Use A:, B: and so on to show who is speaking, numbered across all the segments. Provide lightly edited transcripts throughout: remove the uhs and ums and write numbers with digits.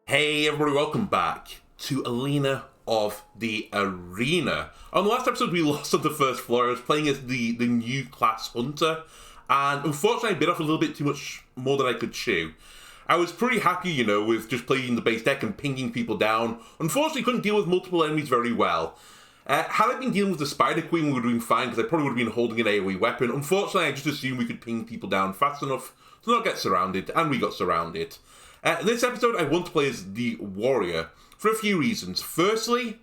A: Hey everybody, welcome back to Alina of the Arena. On the last episode we lost on the first floor. I was playing as the new class Hunter, and unfortunately I bit off a little bit too much more than I could chew. I was pretty happy, with just playing the base deck and pinging people down. Unfortunately couldn't deal with multiple enemies very well. Had I been dealing with the Spider Queen, we would have been fine, because I probably would have been holding an AoE weapon. Unfortunately, I just assumed we could ping people down fast enough to not get surrounded, and we got surrounded. This episode, I want to play as the Warrior for a few reasons. Firstly,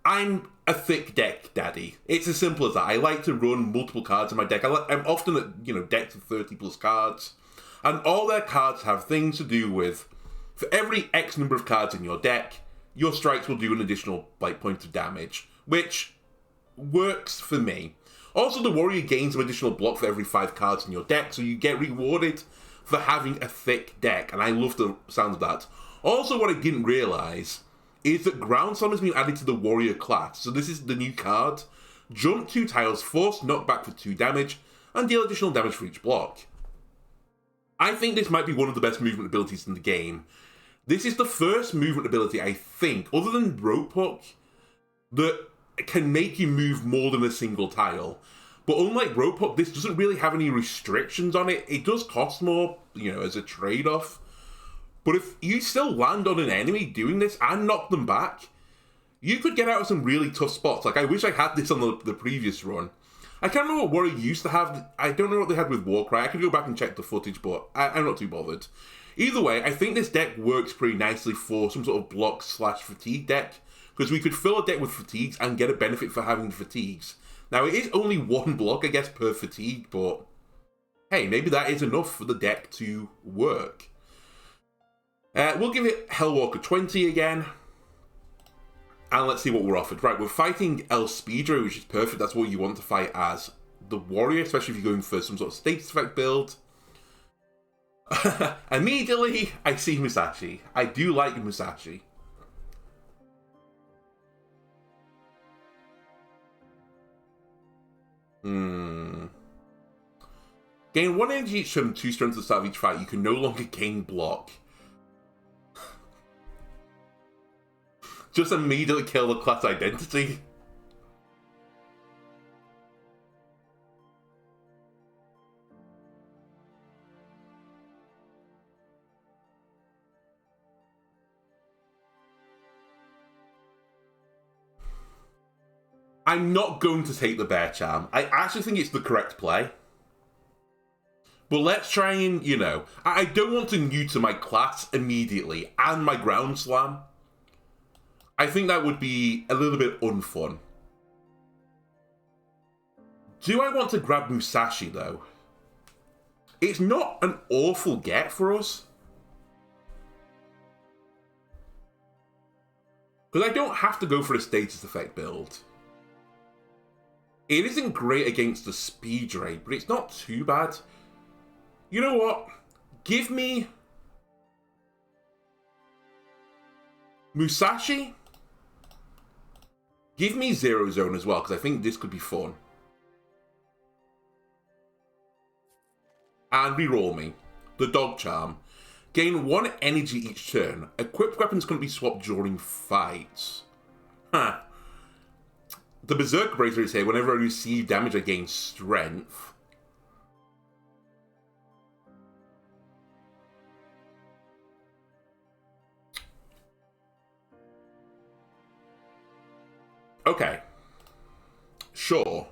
A: I'm a thick deck daddy. It's as simple as that. I like to run multiple cards in my deck. I'm often at, decks of 30 plus cards, and all their cards have things to do with, for every X number of cards in your deck, your strikes will do an additional point of damage, which works for me. Also, the Warrior gains some additional block for every 5 cards in your deck, so you get rewarded for having a thick deck, and I love the sound of that. Also, what I didn't realise is that Ground Slam has been added to the Warrior class, so this is the new card. Jump 2 tiles, force knockback for 2 damage, and deal additional damage for each block. I think this might be one of the best movement abilities in the game. This is the first movement ability, I think, other than Rope Hook, that can make you move more than a single tile. But unlike Rope Hook, this doesn't really have any restrictions on it. It does cost more, as a trade-off. But if you still land on an enemy doing this and knock them back, you could get out of some really tough spots. I wish I had this on the previous run. I can't remember what Warrior used to have. I don't know what they had with Warcry. I could go back and check the footage, but I'm not too bothered. Either way, I think this deck works pretty nicely for some sort of block/fatigue deck, because we could fill a deck with fatigues and get a benefit for having fatigues. Now, it is only 1 block, I guess, per fatigue, but hey, maybe that is enough for the deck to work. We'll give it Hellwalker 20 again, and let's see what we're offered. Right, we're fighting El Speedray, which is perfect. That's what you want to fight as the Warrior, especially if you're going for some sort of status effect build. Immediately, I see Musashi. I do like Musashi. Gain 1 energy each turn and 2 strength at the start of each fight. You can no longer gain block. Just immediately kill the class identity. I'm not going to take the Bear Charm. I actually think it's the correct play. But let's try and, I don't want to neuter my class immediately and my Ground Slam. I think that would be a little bit unfun. Do I want to grab Musashi, though? It's not an awful get for us. Because I don't have to go for a status effect build. It isn't great against the Speedray, but it's not too bad. You know what? Give me Musashi. Give me Zero Zone as well, because I think this could be fun. And reroll me. The Dog Charm. Gain 1 energy each turn. Equipped weapons can be swapped during fights. Huh. The Berserk Bracer is here. Whenever I receive damage, I gain strength. Okay. Sure.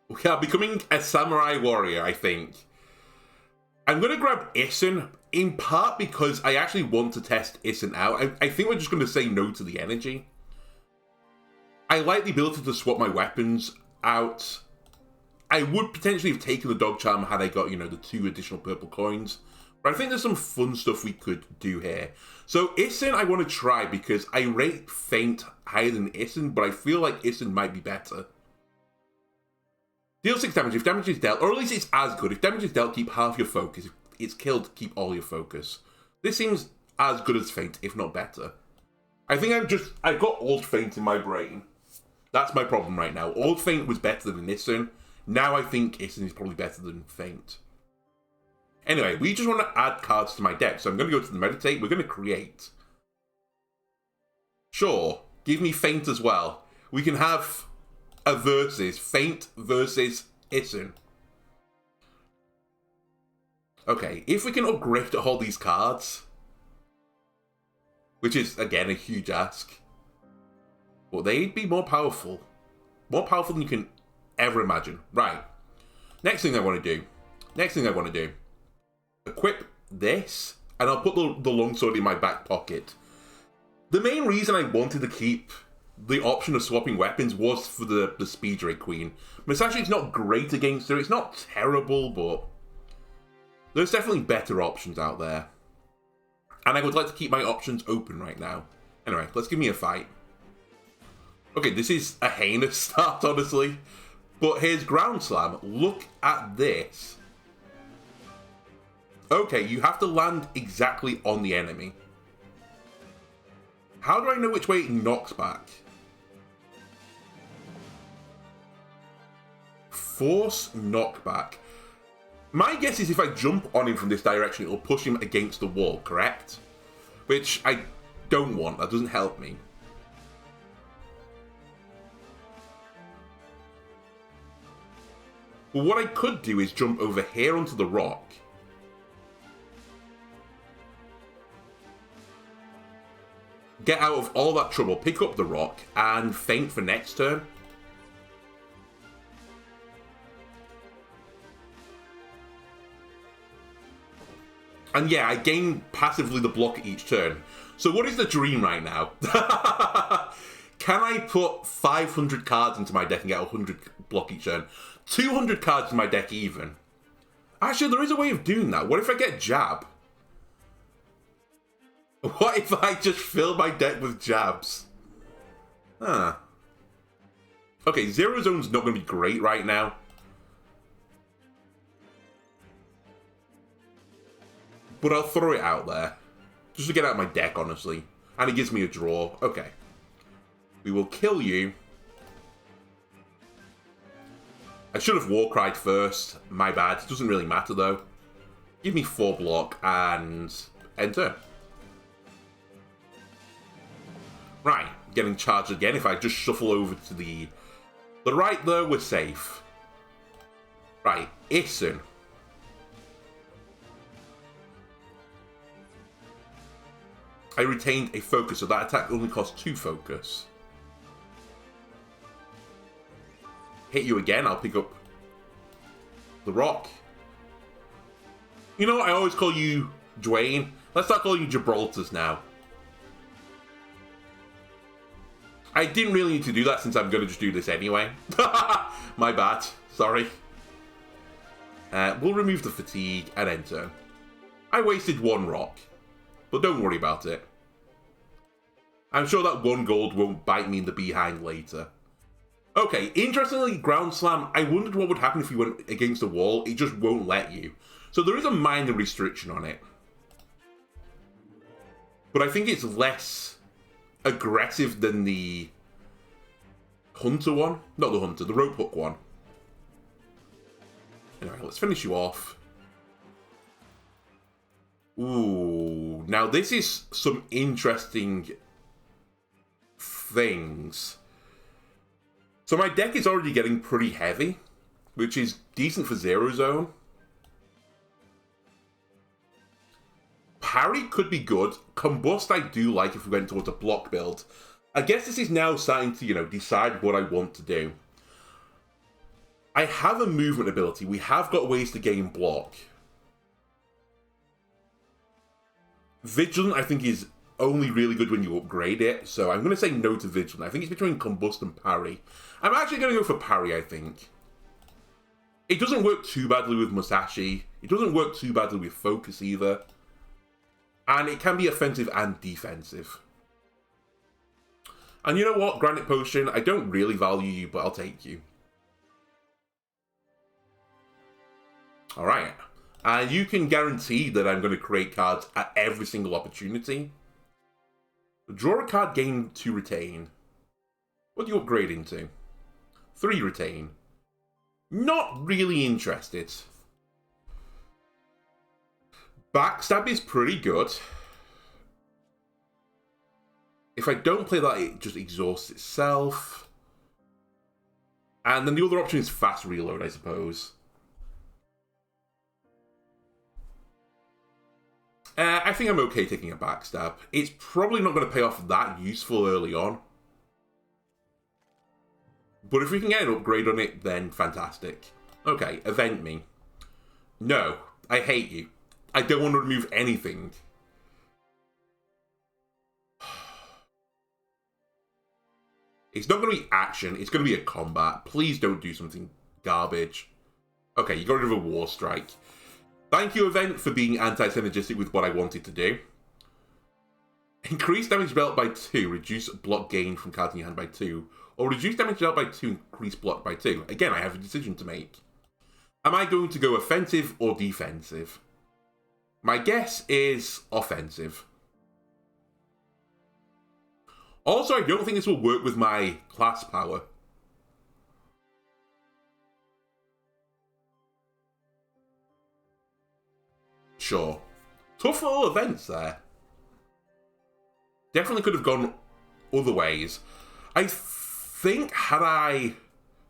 A: We are becoming a samurai warrior, I think. I'm going to grab Issen, in part because I actually want to test Issen out. I think we're just going to say no to the energy. I like the ability to swap my weapons out. I would potentially have taken the Dog Charm had I got, the 2 additional purple coins. But I think there's some fun stuff we could do here. So Issen I want to try because I rate Feint higher than Issen, but I feel like Issen might be better. Deal 6 damage if damage is dealt, or at least it's as good. If damage is dealt, keep half your focus. If it's killed, keep all your focus. This seems as good as Feint, if not better. I think I've got Old Feint in my brain. That's my problem right now. Old Feint was better than Issen. Now I think Isin is probably better than Feint. Anyway, we just want to add cards to my deck, so I'm going to go to the Meditate. We're going to create. Sure, give me Feint as well. We can have a versus. Feint versus Isin. Okay, if we can upgrade to all these cards, which is, again, a huge ask, well, they'd be more powerful. More powerful than you can ever imagine. Right. Next thing I want to do. Equip this, and I'll put the longsword in my back pocket. The main reason I wanted to keep the option of swapping weapons was for the Speed Ray Queen. Musashi's not great against her. It's not terrible, but there's definitely better options out there. And I would like to keep my options open right now. Anyway, let's give me a fight. Okay, this is a heinous start, honestly. But here's Ground Slam. Look at this. Okay, you have to land exactly on the enemy. How do I know which way it knocks back? Force knockback. My guess is if I jump on him from this direction, it'll push him against the wall, correct? Which I don't want. That doesn't help me. Well, what I could do is jump over here onto the rock. Get out of all that trouble, pick up the rock, and Feint for next turn. And yeah, I gain passively the block each turn. So what is the dream right now? Can I put 500 cards into my deck and get 100 block each turn? 200 cards in my deck even. Actually, there is a way of doing that. What if I get Jab? What if I just fill my deck with jabs? Huh. Okay, Zero Zone's not going to be great right now. But I'll throw it out there. Just to get out of my deck, honestly. And it gives me a draw. Okay. We will kill you. I should have Warcried first. My bad. It doesn't really matter, though. Give me 4 block and enter. Right, getting charged again. If I just shuffle over to the right there, we're safe. Right, Isin. I retained a focus, so that attack only costs 2 focus. Hit you again, I'll pick up the rock. You know what, I always call you Dwayne. Let's start calling you Gibraltar's now. I didn't really need to do that since I'm going to just do this anyway. My bad. Sorry. We'll remove the fatigue and enter. I wasted 1 rock. But don't worry about it. I'm sure that 1 gold won't bite me in the behind later. Okay, interestingly, Ground Slam, I wondered what would happen if you went against the wall. It just won't let you. So there is a minor restriction on it. But I think it's less aggressive than the Hunter one. Not the Hunter, the Rope Hook one. Anyway, let's finish you off. Ooh, now this is some interesting things. So my deck is already getting pretty heavy, which is decent for Zero Zone. Parry could be good. Combust I do like if we went towards a block build. I guess this is now starting to, decide what I want to do. I have a movement ability. We have got ways to gain block. Vigilant, I think, is only really good when you upgrade it. So I'm going to say no to Vigilant. I think it's between Combust and Parry. I'm actually going to go for Parry, I think. It doesn't work too badly with Musashi. It doesn't work too badly with Focus either. And it can be offensive and defensive. And you know what, Granite Potion, I don't really value you, but I'll take you. Alright. And you can guarantee that I'm going to create cards at every single opportunity. Draw a card, gain 2 retain. What do you upgrade into? 3 retain. Not really interested. Backstab is pretty good. If I don't play that, it just exhausts itself. And then the other option is fast reload, I suppose. I think I'm okay taking a backstab. It's probably not going to pay off that useful early on. But if we can get an upgrade on it, then fantastic. Okay, event me. No, I hate you. I don't want to remove anything. It's not going to be action, it's going to be a combat. Please don't do something garbage. Okay, you got rid of a War Strike. Thank you, event, for being anti-synergistic with what I wanted to do. Increase damage dealt by 2, reduce block gain from cards in your hand by 2. Or reduce damage dealt by 2, increase block by 2. Again, I have a decision to make. Am I going to go offensive or defensive? My guess is offensive. Also, I don't think this will work with my class power. Sure. Tough little events there. Definitely could have gone other ways. I think had I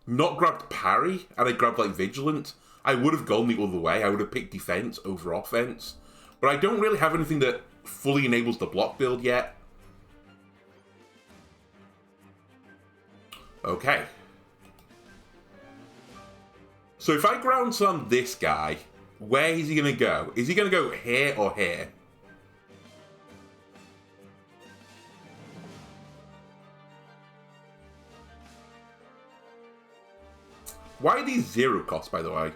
A: not grabbed parry and I grabbed like vigilant, I would have gone the other way. I would have picked defense over offense. But I don't really have anything that fully enables the block build yet. Okay. So if I ground slam this guy, where is he going to go? Is he going to go here or here? Why are these 0 costs, by the way?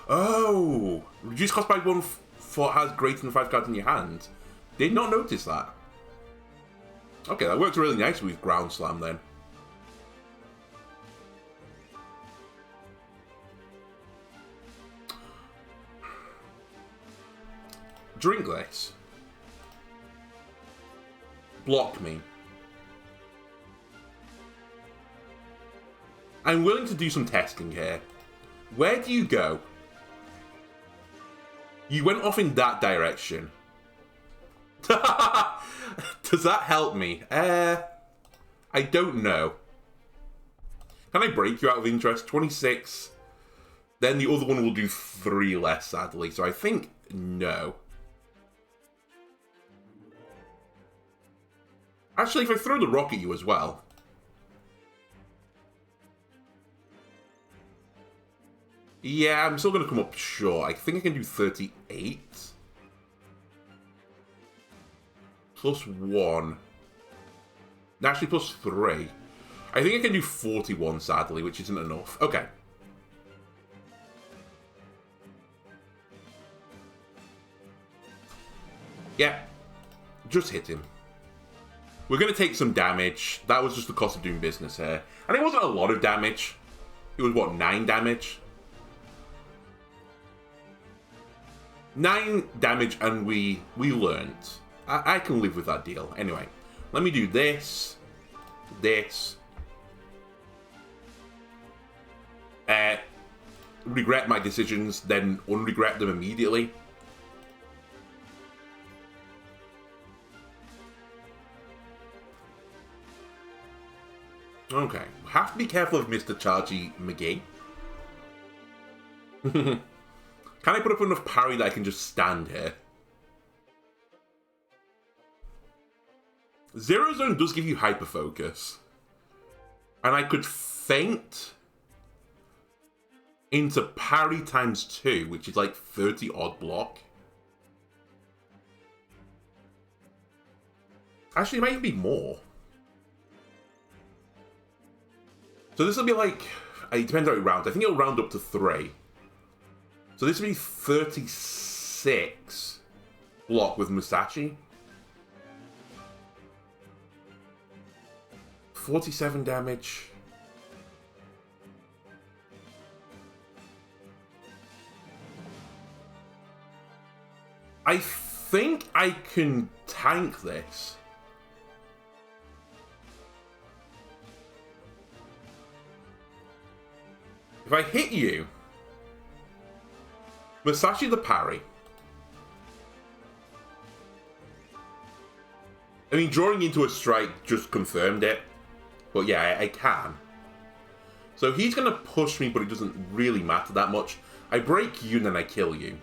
A: Oh! Reduce cost by 1 for has greater than 5 cards in your hand. Did not notice that. Okay, that works really nicely with ground slam then. Drink this. Block me. I'm willing to do some testing here. Where do you go? You went off in that direction. Does that help me? I don't know. Can I break you out of interest? 26. Then the other one will do 3 less, sadly. So I think no. Actually, if I throw the rock at you as well. Yeah, I'm still going to come up short. I think I can do 38. Plus 1. Actually, plus 3. I think I can do 41, sadly, which isn't enough. Okay. Yeah. Just hit him. We're going to take some damage. That was just the cost of doing business here. And it wasn't a lot of damage. It was, what, 9 damage? 9 damage, and we learned. I can live with that deal. Anyway, let me do this. This. Regret my decisions, then unregret them immediately. Okay, have to be careful of Mr. Chargy McGee. Can I put up enough parry that I can just stand here? Zero Zone does give you hyper focus. And I could feint into parry times 2, which is like 30 odd block. Actually, it might even be more. So this will be like, it depends how it rounds. I think it'll round up to 3. So this will be 36 block with Musashi. 47 damage. I think I can tank this. If I hit you, Musashi the parry. I mean, drawing into a strike just confirmed it. But yeah, I can. So he's going to push me, but it doesn't really matter that much. I break you and then I kill you.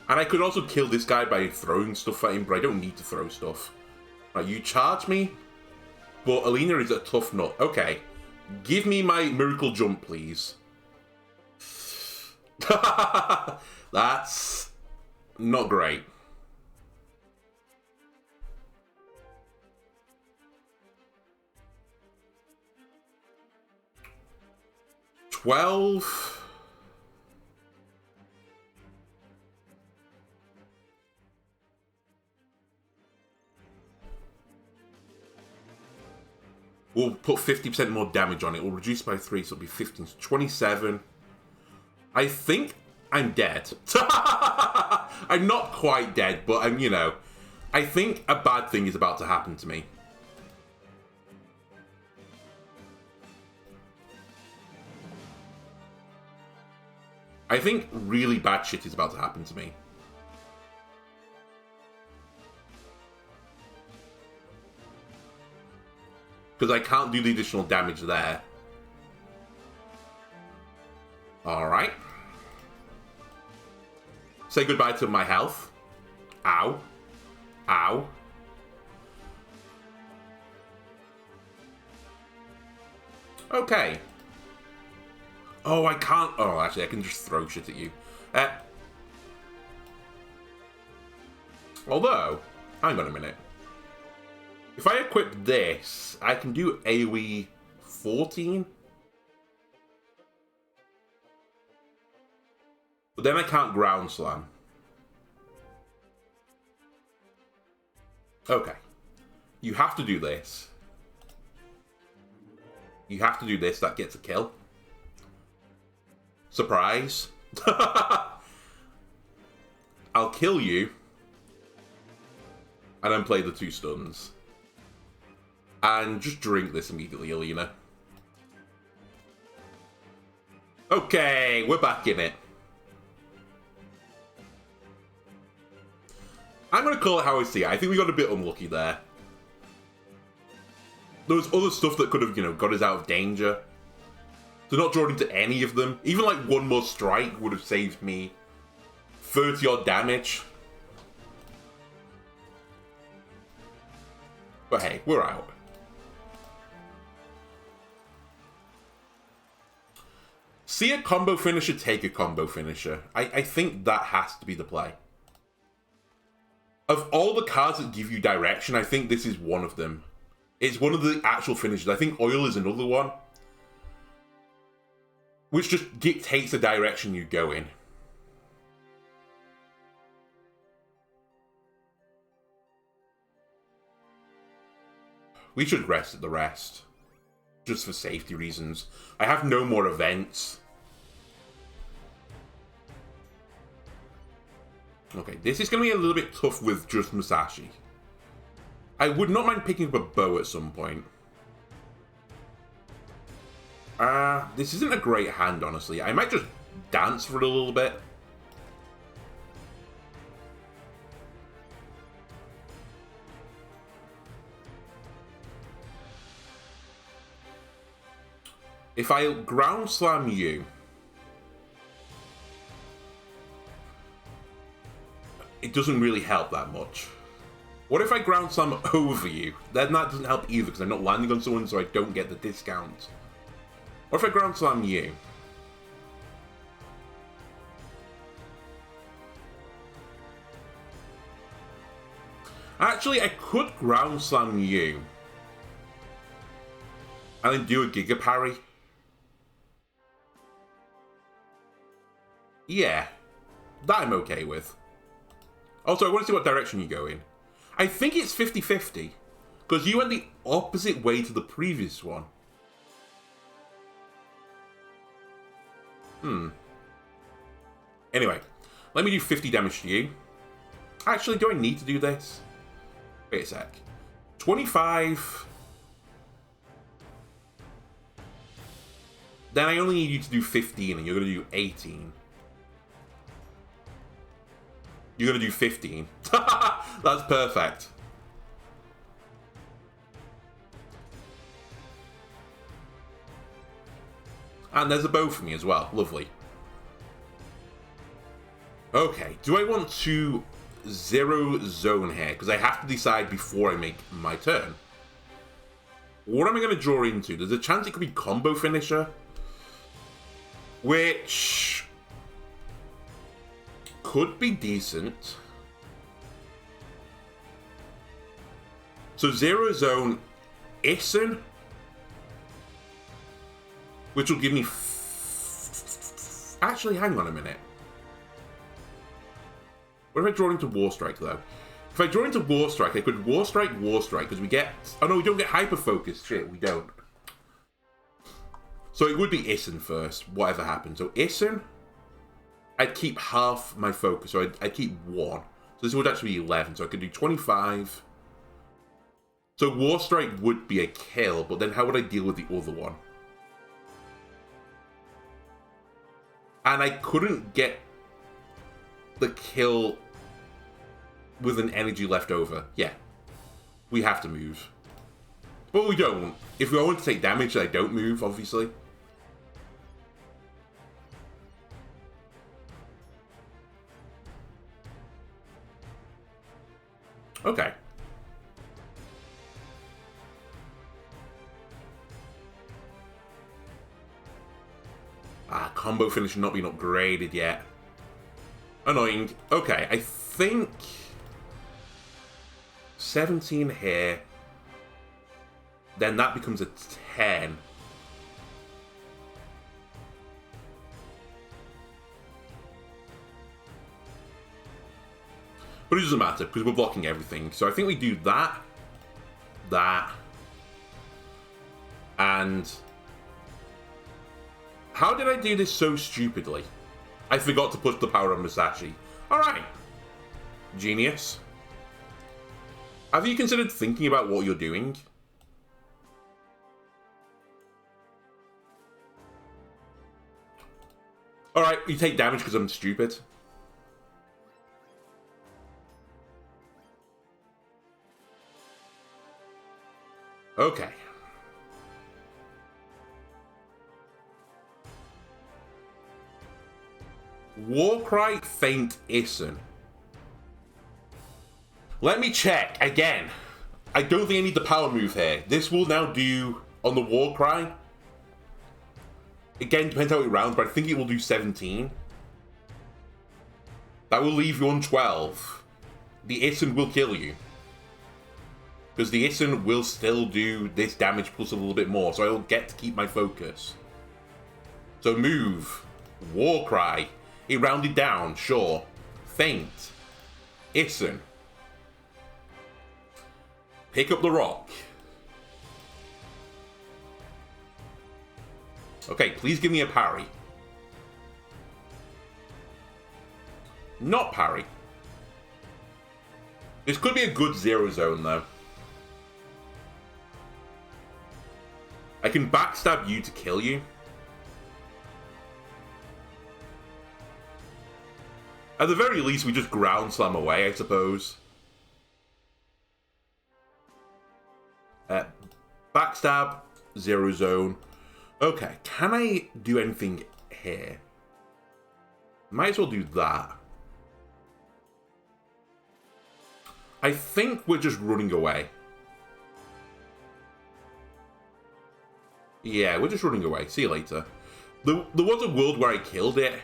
A: And I could also kill this guy by throwing stuff at him, but I don't need to throw stuff. Right, you charge me, but Alina is a tough nut. Okay, give me my miracle jump, please. That's not great. $12. We'll put 50% more damage on it. We'll reduce by 3, so it'll be 15. 27. I think I'm dead. I'm not quite dead, but I'm, you know, I think a bad thing is about to happen to me. I think really bad shit is about to happen to me. Because I can't do the additional damage there. Alright. Say goodbye to my health. Ow. Ow. Okay. Oh, I can't... Oh, actually, I can just throw shit at you. Although, hang on a minute. If I equip this, I can do AoE 14. But then I can't ground slam. Okay. You have to do this. You have to do this, that gets a kill. Surprise. I'll kill you. And then play the 2 stuns. And just drink this immediately, Alina. Okay, we're back in it. I'm going to call it how I see it. I think we got a bit unlucky there. There was other stuff that could have, you know, got us out of danger. So not drawing into any of them. Even like one more strike would have saved me 30 odd damage. But hey, we're out. See a combo finisher, take a combo finisher. I think that has to be the play. Of all the cards that give you direction, I think this is one of them. It's one of the actual finishers. I think Oil is another one. Which just dictates the direction you go in. We should rest at the rest. Just for safety reasons. I have no more events. Okay, this is going to be a little bit tough with just Musashi. I would not mind picking up a bow at some point. This isn't a great hand, honestly. I might just dance for a little bit. If I ground slam you, it doesn't really help that much. What if I ground slam over you? Then that doesn't help either because I'm not landing on someone, so I don't get the discount. What if I ground slam you? Actually, I could ground slam you. And then do a Giga Parry. Yeah, that I'm okay with. Also, I want to see what direction you go in. I think it's 50-50. Because you went the opposite way to the previous one. Anyway, let me do 50 damage to you. Actually, do I need to do this? Wait a sec. 25... then I only need you to do 15, and you're going to do 18. You're going to do 15. That's perfect. And there's a bow for me as well. Lovely. Okay, do I want to zero zone here? Because I have to decide before I make my turn. What am I going to draw into? There's a chance it could be combo finisher. Which could be decent. So zero zone Ison, which will give me... Actually, hang on a minute. What if I draw into War Strike, though? If I draw into War Strike, I could War Strike, because we get... Oh, no, we don't get Hyper Focus. Shit, we don't. So it would be Ison first, whatever happens. So Ison, I'd keep half my focus, so I'd keep 1. So this would actually be 11, so I could do 25. So War Strike would be a kill, but then how would I deal with the other one? And I couldn't get the kill with an energy left over. Yeah. We have to move. But we don't. If we want to take damage, I don't move, obviously. Okay. Combo finish not being upgraded yet. Annoying. Okay, I think 17 here. Then that becomes a 10. But it doesn't matter, because we're blocking everything. So I think we do that, that, and... How did I do this so stupidly? I forgot to push the power on Musashi. Alright. Genius. Have you considered thinking about what you're doing? Alright, you take damage because I'm stupid. Okay. Warcry, Feint, Ison. Let me check again. I don't think I need the power move here. This will now do on the Warcry. Again, depends how it rounds, but I think it will do 17. That will leave you on 12. The Ison will kill you. Because the Ison will still do this damage plus a little bit more, so I will get to keep my focus. So move. Warcry. It rounded down, sure. Feint. Ison. Pick up the rock. Okay, please give me a parry. Not parry. This could be a good zero zone, though. I can backstab you to kill you. At the very least, we just ground slam away, I suppose. Backstab, zero zone. Okay, can I do anything here? Might as well do that. I think we're just running away. Yeah, we're just running away. See you later. There was a world where I killed it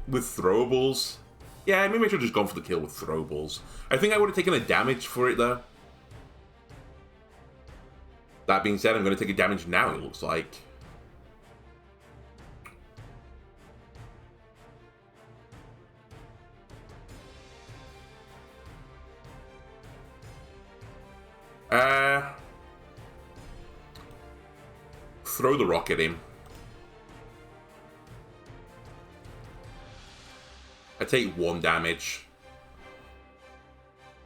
A: with throwables. Yeah, maybe I should have just gone for the kill with throwables. I think I would have taken a damage for it, though. That being said, I'm going to take a damage now, it looks like. Throw the rock at him. I take 1 damage.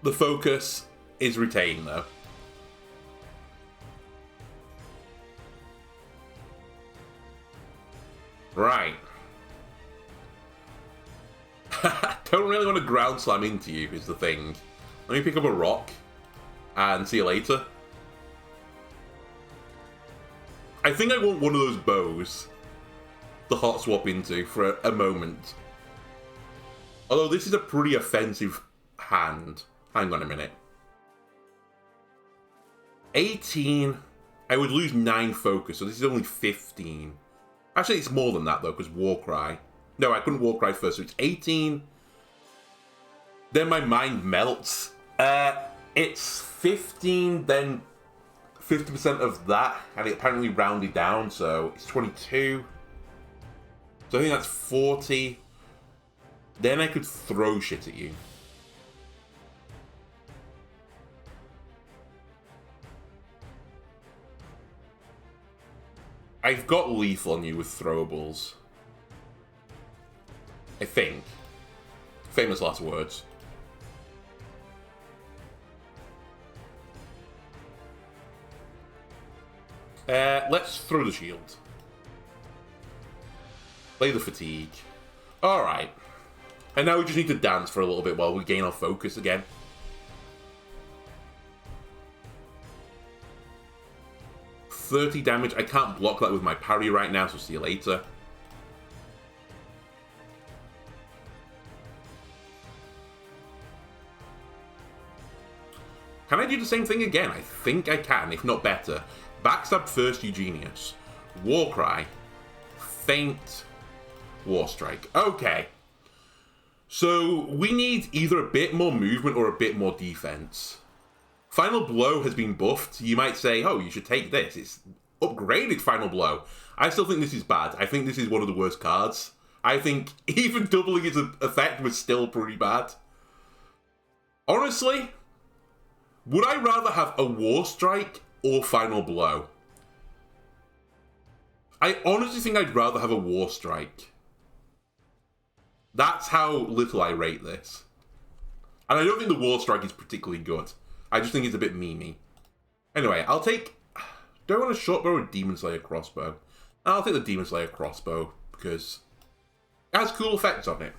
A: The focus is retained, though. Right. Don't really want to ground slam into you, is the thing. Let me pick up a rock and see you later. I think I want one of those bows to hot swap into for a moment. Although this is a pretty offensive hand. Hang on a minute. 18. I would lose 9 focus, so this is only 15. Actually, it's more than that, though, because Warcry. No, I couldn't Warcry first, so it's 18. Then my mind melts. It's 15, then 50% of that, and it apparently rounded down, so it's 22. So I think that's 40. Then I could throw shit at you. I've got lethal on you with throwables. I think. Famous last words. Let's throw the shield. Play the fatigue. Alright. And now we just need to dance for a little bit while we gain our focus again. $30 damage. I can't block that with my parry right now, so see you later. Can I do the same thing again? I think I can, if not better. Backstab first, Eugenius. Warcry. Feint. Warstrike. Okay. So, we need either a bit more movement or a bit more defense. Final Blow has been buffed. You might say, oh, you should take this. It's upgraded Final Blow. I still think this is bad. I think this is one of the worst cards. I think even doubling its effect was still pretty bad. Honestly, would I rather have a Warstrike or Final Blow? I honestly think I'd rather have a Warstrike. That's how little I rate this. And I don't think the Warstrike is particularly good. I just think it's a bit memey. Anyway, I'll take... Do I want a short bow or a Demon Slayer crossbow? I'll take the Demon Slayer crossbow because it has cool effects on it.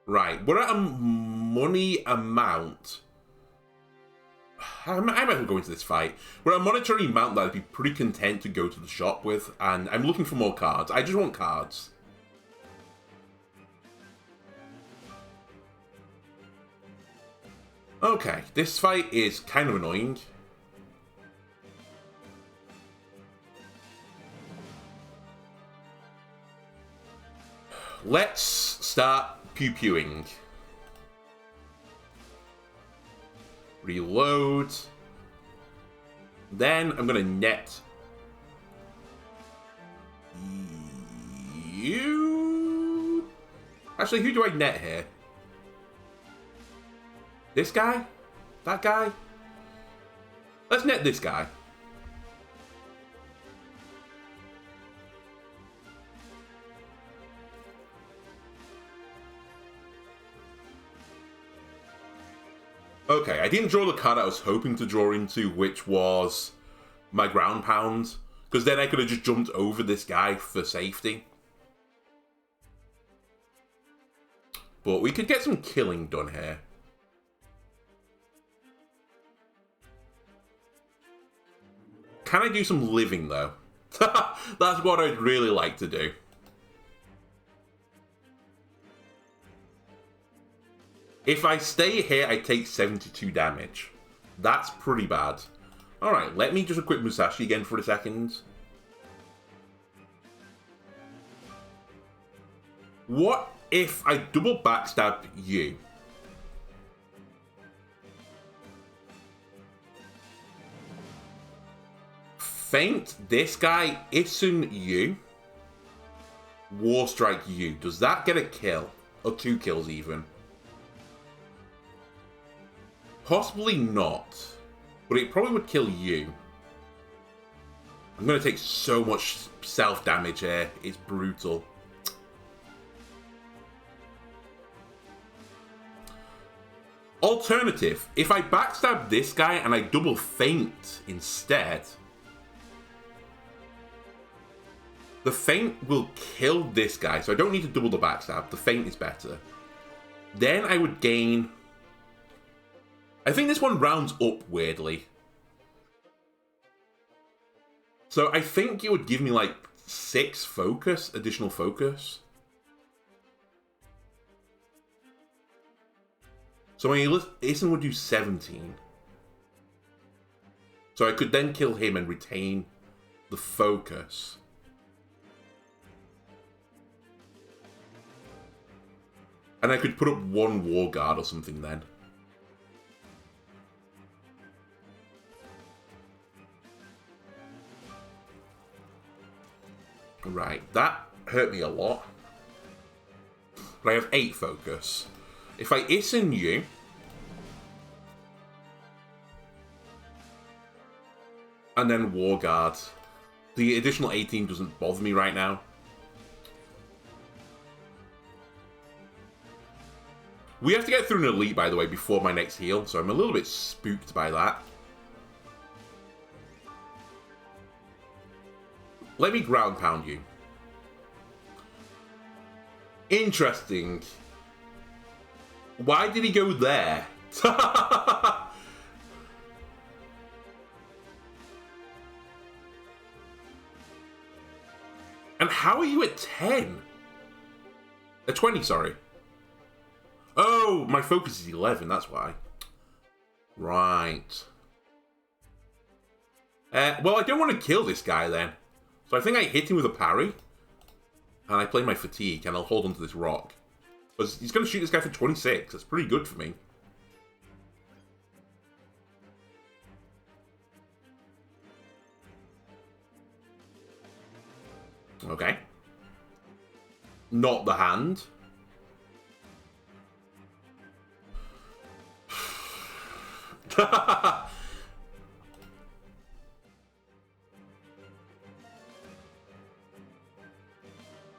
A: Right, we're at a money amount. I might as well go into this fight. We're at a monetary amount that I'd be pretty content to go to the shop with, and I'm looking for more cards. I just want cards. Okay, this fight is kind of annoying. Let's start pew-pewing. Reload. Then I'm gonna net you. Actually, who do I net here? This guy? That guy? Let's net this guy. Okay, I didn't draw the card I was hoping to draw into, which was my ground pound, because then I could have just jumped over this guy for safety. But we could get some killing done here. Can I do some living, though? That's what I'd really like to do. If I stay here, I take 72 damage. That's pretty bad. Alright, let me just equip Musashi again for a second. What if I double backstab you? Feint this guy, Isun you. Warstrike you. Does that get a kill? Or 2 kills even? Possibly not. But it probably would kill you. I'm going to take so much self-damage here. It's brutal. Alternative. If I backstab this guy and I double feint instead, The feint will kill this guy, so I don't need to double the backstab. The feint is better. Then I would gain... I think this one rounds up weirdly. So I think it would give me like 6 focus, additional focus. So my Asen would do 17. So I could then kill him and retain the focus. And I could put up 1 War Guard or something then. Right, that hurt me a lot. But I have 8 focus. If I Isen you... and then War Guard, the additional 18 doesn't bother me right now. We have to get through an elite, by the way, before my next heal, so I'm a little bit spooked by that. Let me ground pound you. Interesting. Why did he go there? And how are you at 10? At 20, sorry. Oh, my focus is 11, that's why. Right. Well, I don't want to kill this guy then. So I think I hit him with a parry. And I play my fatigue, and I'll hold on to this rock. Because he's going to shoot this guy for 26. That's pretty good for me. Okay. Not the hand.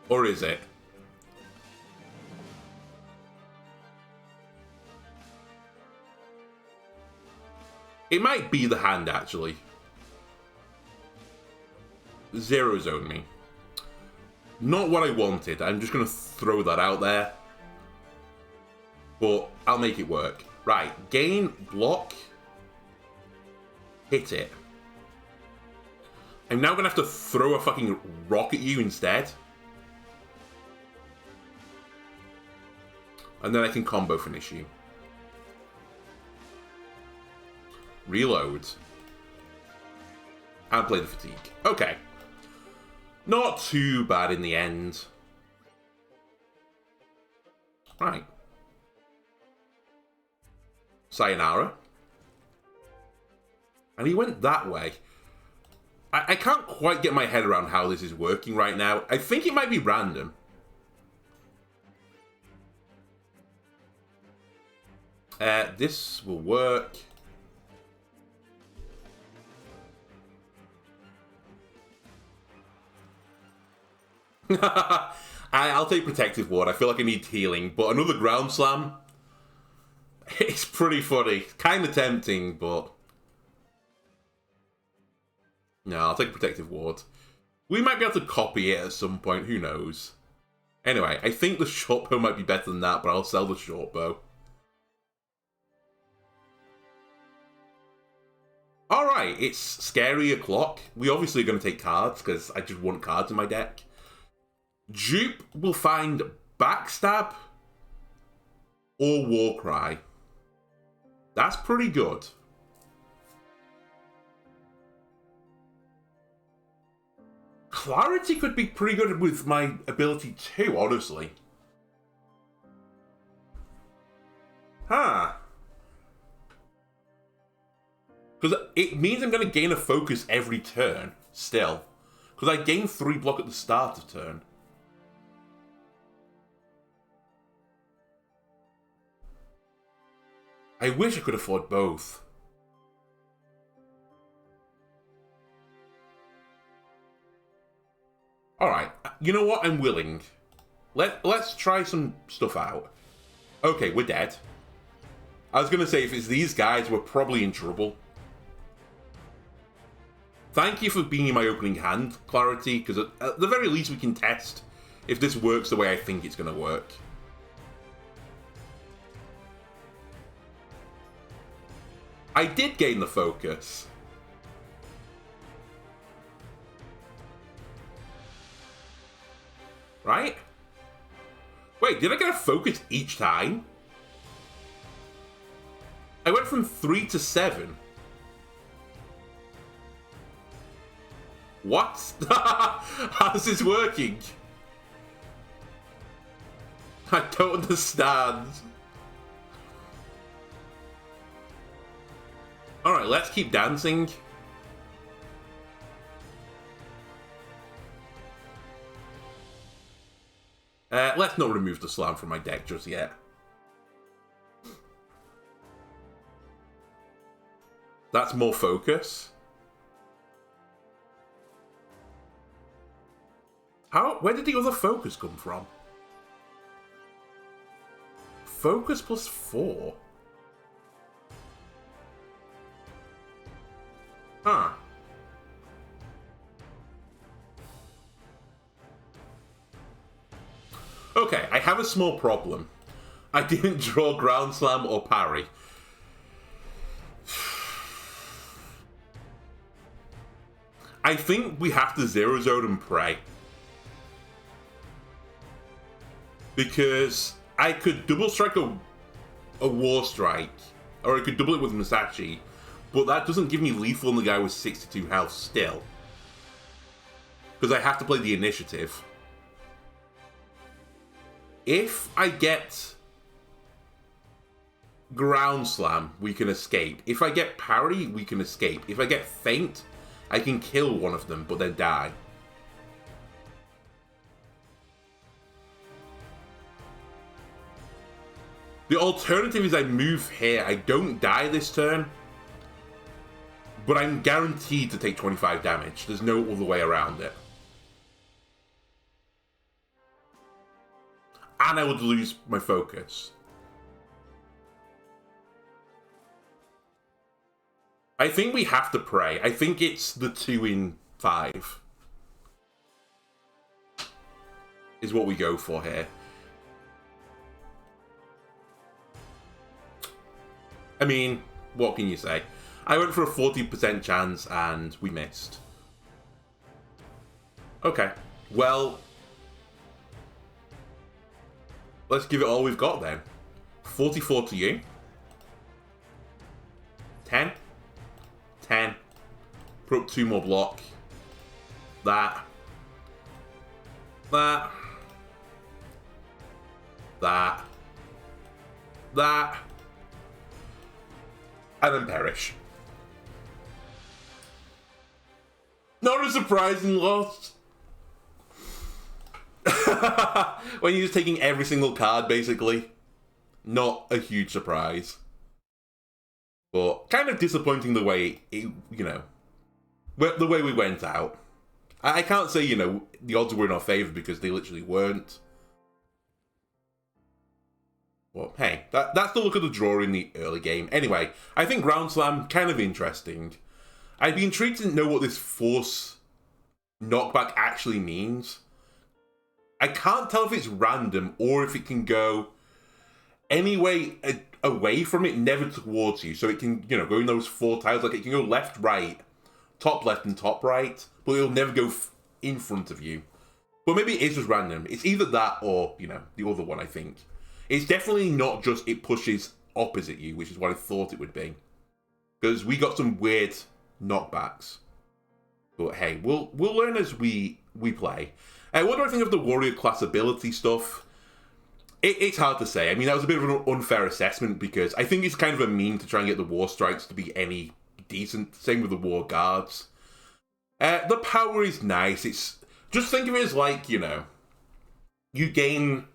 A: Or is it? It might be the hand, actually. Zero zone me. Not what I wanted. I'm just going to throw that out there. But I'll make it work. Right. Gain, block. Hit it. I'm now going to have to throw a fucking rock at you instead. And then I can combo finish you. Reload. And play the fatigue. Okay. Not too bad in the end. Right. Sayonara. And he went that way. I can't quite get my head around how this is working right now. I think it might be random. This will work. I'll take Protective Ward. I feel like I need healing. But another Ground Slam? It's pretty funny. Kind of tempting, but... No, I'll take Protective Ward. We might be able to copy it at some point. Who knows? Anyway, I think the short bow might be better than that, but I'll sell the short bow. Alright, it's Scary O'Clock. We obviously are going to take cards, because I just want cards in my deck. Dupe will find Backstab or Warcry. That's pretty good. Clarity could be pretty good with my ability too, honestly. Huh. Because it means I'm going to gain a focus every turn, still. Because I gain 3 block at the start of turn. I wish I could afford both. Alright, you know what? I'm willing. Let's try some stuff out. Okay, we're dead. I was going to say, if it's these guys, we're probably in trouble. Thank you for being in my opening hand, Clarity, because at the very least we can test if this works the way I think it's going to work. I did gain the focus. Right? Wait, did I get a focus each time? I went from 3 to 7. What? How's this working? I don't understand. Alright, let's keep dancing. Let's not remove the slam from my deck just yet. That's more focus. Where did the other focus come from? Focus plus 4. Huh. Okay, I have a small problem. I didn't draw ground slam or parry. I think we have to zero zone and pray. Because I could double strike a war strike, or I could double it with Musashi, but that doesn't give me lethal on the guy with 62 health still. Because I have to play the initiative. If I get ground slam, we can escape. If I get parry, we can escape. If I get feint, I can kill one of them, but then die. The alternative is I move here. I don't die this turn, but I'm guaranteed to take 25 damage. There's no other way around it. And I would lose my focus. I think we have to pray. I think it's the 2 in 5. Is what we go for here. I mean, what can you say? I went for a 40% chance and we missed. Okay, well, let's give it all we've got then. 44 to you. 10. 10. Put up 2 more block. That. That. That. That. And then perish. Not a surprising loss. When you're just taking every single card, basically. Not a huge surprise. But kind of disappointing the way, the way we went out. I can't say, the odds were in our favour because they literally weren't. Well, hey, that's the look of the draw in the early game. Anyway, I think Ground Slam, kind of interesting. I'd be intrigued to know what this force knockback actually means. I can't tell if it's random or if it can go any way away from it, never towards you. So it can, go in those 4 tiles. Like, it can go left, right, top left, and top right, but it'll never go in front of you. But maybe it is just random. It's either that or, the other one, I think. It's definitely not just it pushes opposite you, which is what I thought it would be. Because we got some weird knockbacks. But hey, we'll learn as we play. What do I think of the warrior class ability stuff? It's hard to say. I mean, that was a bit of an unfair assessment because I think it's kind of a meme to try and get the war strikes to be any decent. Same with the war guards. The power is nice. It's just think of it as like, you gain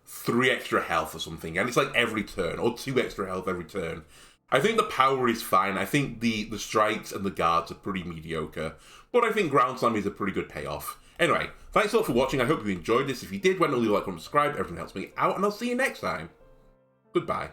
A: 3 extra health or something, and it's like every turn, or 2 extra health every turn. I think the power is fine. I think the strikes and the guards are pretty mediocre, but I think Ground Slam is a pretty good payoff. Anyway, thanks a lot for watching. I hope you enjoyed this. If you did, why not leave a like and subscribe? Everything helps me out, and I'll see you next time. Goodbye.